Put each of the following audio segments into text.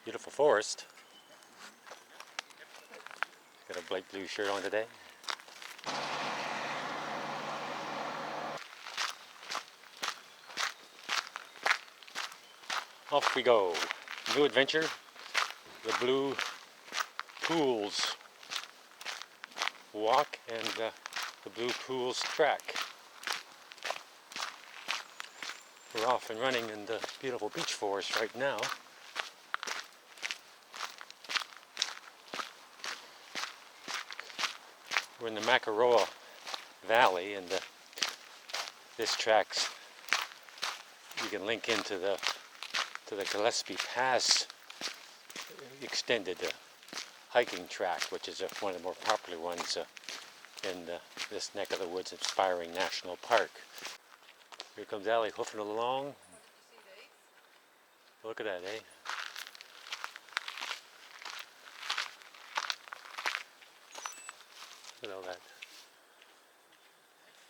Beautiful forest. Got a bright blue shirt on today. Off we go. New adventure, the Blue Pools walk and the Blue Pools track. We're off and running in the beautiful beech forest right now. We're in the Makaroa Valley, and this track's, you can link into the Gillespie Pass extended hiking track, which is one of the more popular ones in this neck of the woods, Inspiring National Park. Here comes Allie hoofing along. Look at that, eh? Look at all that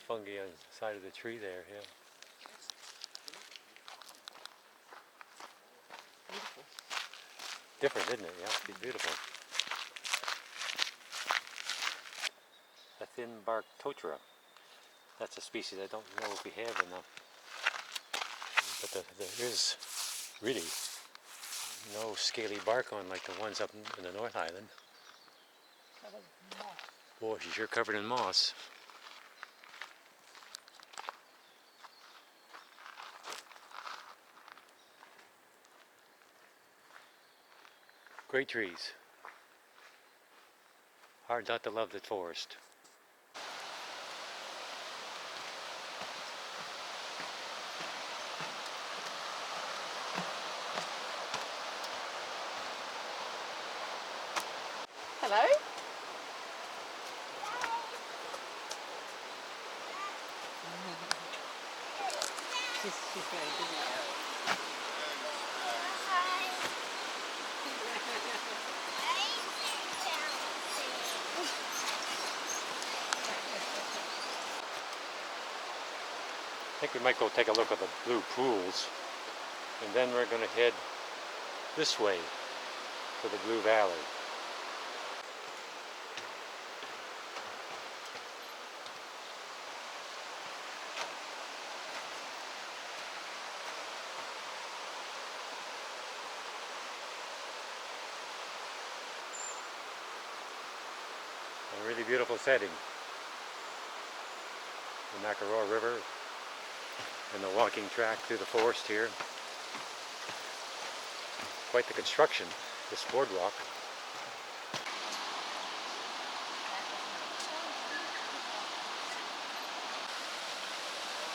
fungi on the side of the tree there, yeah. Beautiful. Different, isn't it? Yeah, it's beautiful. A thin bark totara. That's a species I don't know if we have in but there is really no scaly bark on like the ones up in the North Island. Boy, she's sure covered in moss. Great trees. Hard not to love the forest. Hello? She's very busy now. I think we might go take a look at the Blue Pools, and then we're going to head this way to the Blue Valley. A really beautiful setting. The Makaroa River and the walking track through the forest here. Quite the construction, this boardwalk.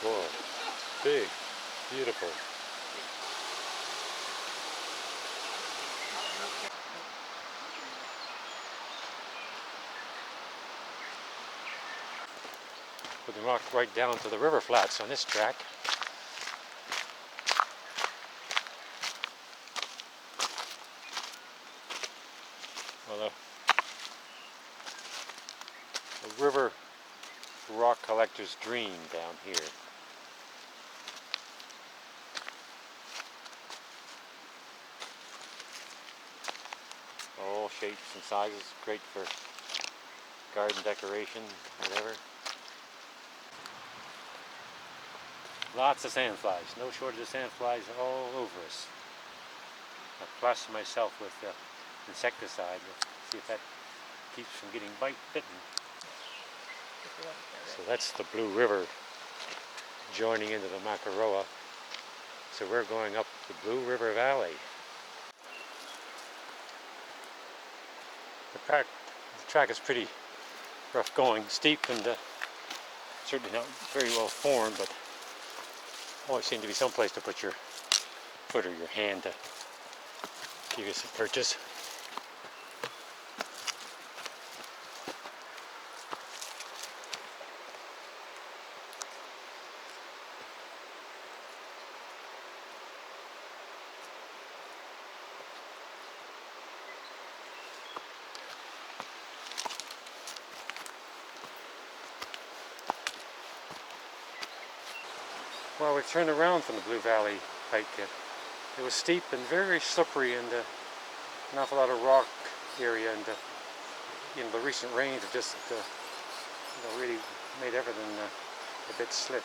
Boy, big, beautiful. We can walk right down to the river flats on this track. Well, the river rock collector's dream down here. All shapes and sizes, great for garden decoration, whatever. Lots of sandflies, no shortage of sandflies all over us. I plaster myself with insecticide to see if that keeps from getting bitten. So that's the Blue River joining into the Makaroa. So we're going up the Blue River Valley. The track is pretty rough going, steep, and certainly not very well formed, but always seems to be some place to put your foot or your hand to give you some purchase. Well, we turned around from the Blue Valley hike. It was steep and very slippery, and an awful lot of rock area, and the recent rains have just really made everything a bit slick.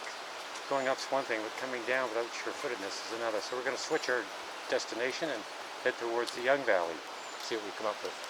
Going up's one thing, but coming down without sure-footedness is another. So we're going to switch our destination and head towards the Young Valley. See what we come up with.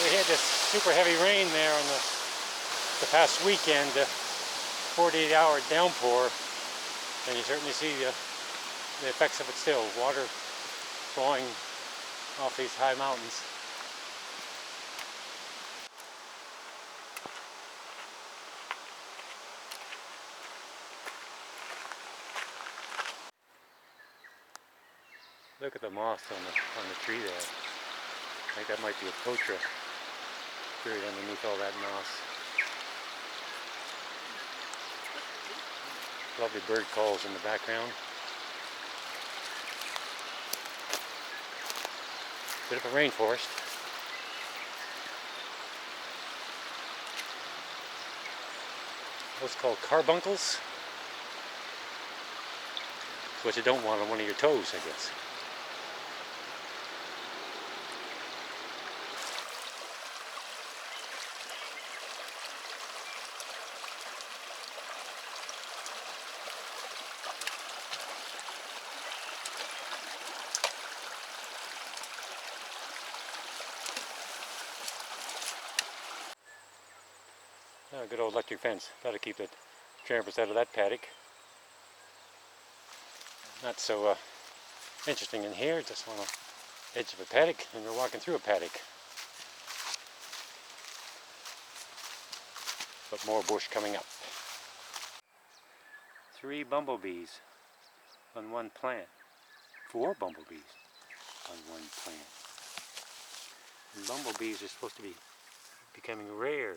We had this super heavy rain there on the past weekend, 48-hour downpour, and you certainly see the effects of it still. Water flowing off these high mountains. Look at the moss on the tree there. I think that might be a totara buried underneath all that moss. Lovely bird calls in the background. Bit of a rainforest. What's called carbuncles. It's what you don't want on one of your toes, I guess. Oh, good old electric fence. That'll keep the trampers out of that paddock. Not so interesting in here, just on the edge of a paddock, and we're walking through a paddock. But more bush coming up. 3 bumblebees on one plant. 4 bumblebees on one plant. And bumblebees are supposed to be becoming rare.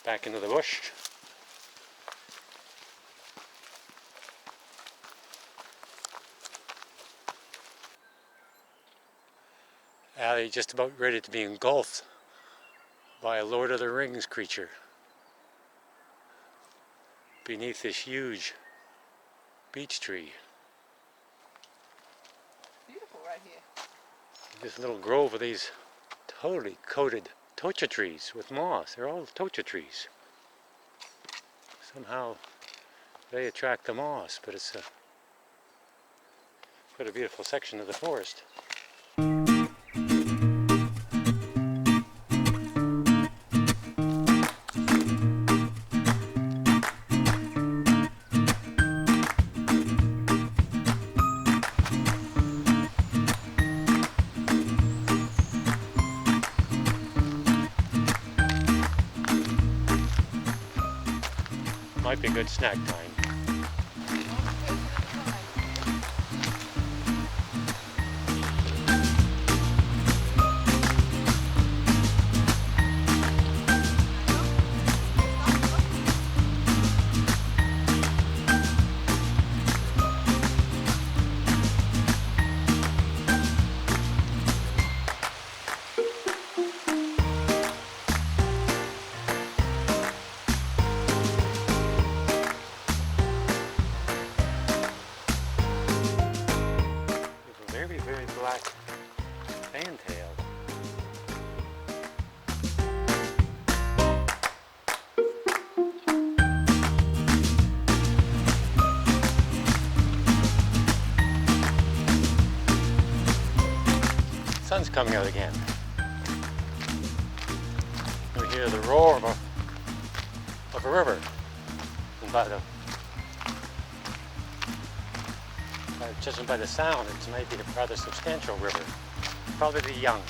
Back into the bush. Allie just about ready to be engulfed by a Lord of the Rings creature beneath this huge beech tree. Beautiful right here. This little grove of these totally coated tocha trees with moss. They're all tocha trees. Somehow they attract the moss, but it's quite a beautiful section of the forest. Might be a good snack time. Very black fantail. Sun's coming out again. We hear the roar of a river, and judging by the sound, it might be a rather substantial river. Probably the Young.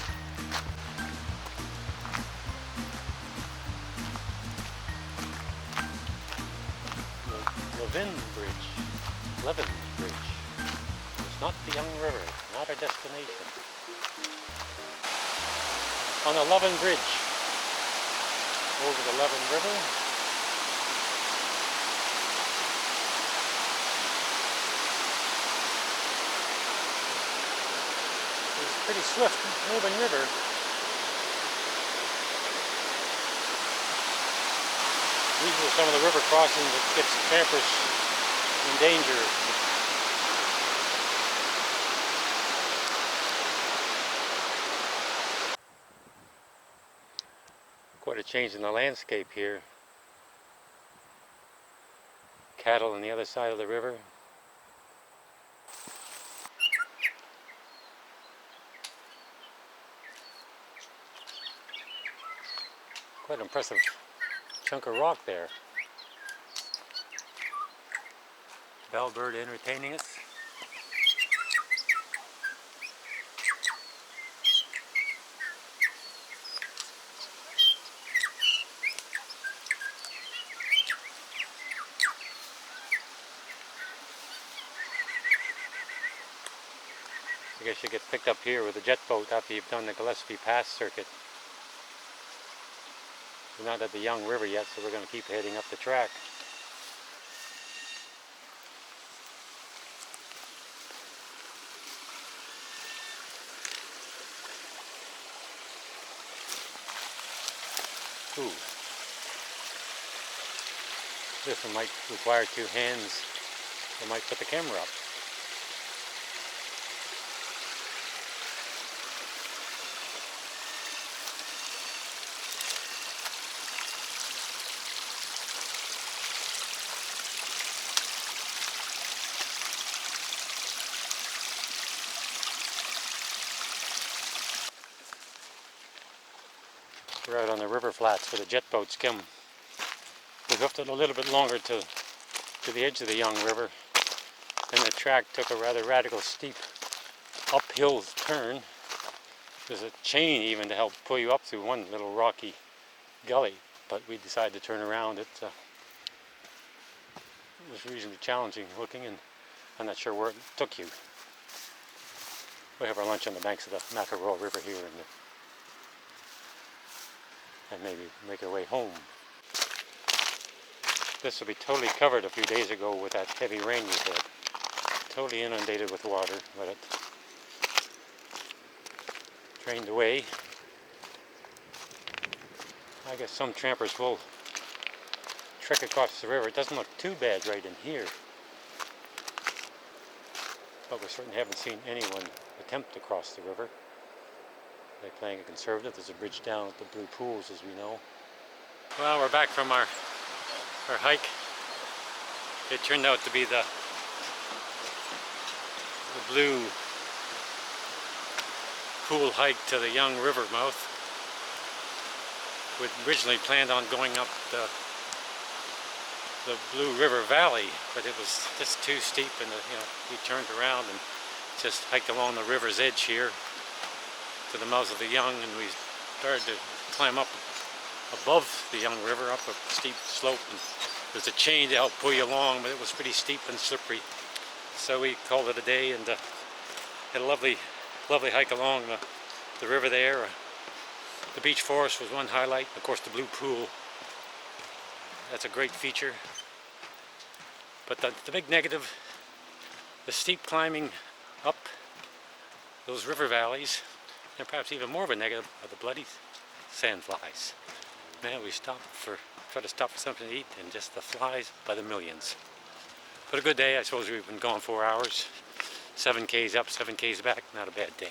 Levin Bridge. It's not the Young River, not our destination. on the Loving Bridge over the Loving River. It's a pretty swift moving river. These are some of the river crossings that gets campers in danger. Quite a change in the landscape here. Cattle on the other side of the river. Quite an impressive chunk of rock there. Bellbird entertaining us. I guess you get picked up here with a jet boat after you've done the Gillespie Pass circuit. We're not at the Young River yet, so we're going to keep heading up the track. Ooh. This one might require two hands. I might put the camera up. We're out on the river flats where the jet boats come. We hoofed it a little bit longer to the edge of the Young River. Then the track took a rather radical steep uphill turn. There's a chain even to help pull you up through one little rocky gully, but we decided to turn around. It was reasonably challenging looking, and I'm not sure where it took you. We have our lunch on the banks of the Macaroa River here, and maybe make our way home. This will be totally covered a few days ago with that heavy rain we had. Totally inundated with water, but it drained away. I guess some trampers will trek across the river. It doesn't look too bad right in here, but we certainly haven't seen anyone attempt to cross the river. They're playing it conservative. There's a bridge down at the Blue Pools, as we know. Well, we're back from our hike. It turned out to be the Blue Pool hike to the Young River mouth. We'd originally planned on going up the Blue River Valley, but it was just too steep, and we turned around and just hiked along the river's edge here to the mouth of the Young, and we started to climb up above the Young River, up a steep slope, and there's a chain to help pull you along, but it was pretty steep and slippery. So we called it a day and had a lovely hike along the river there. The beech forest was one highlight. Of course, the Blue Pool, that's a great feature. But the big negative, the steep climbing up those river valleys, and perhaps even more of a negative, are the bloody sandflies. Man, we tried to stop for something to eat, and just the flies by the millions. But a good day. I suppose we've been gone 4 hours. 7 Ks up, 7 Ks back. Not a bad day.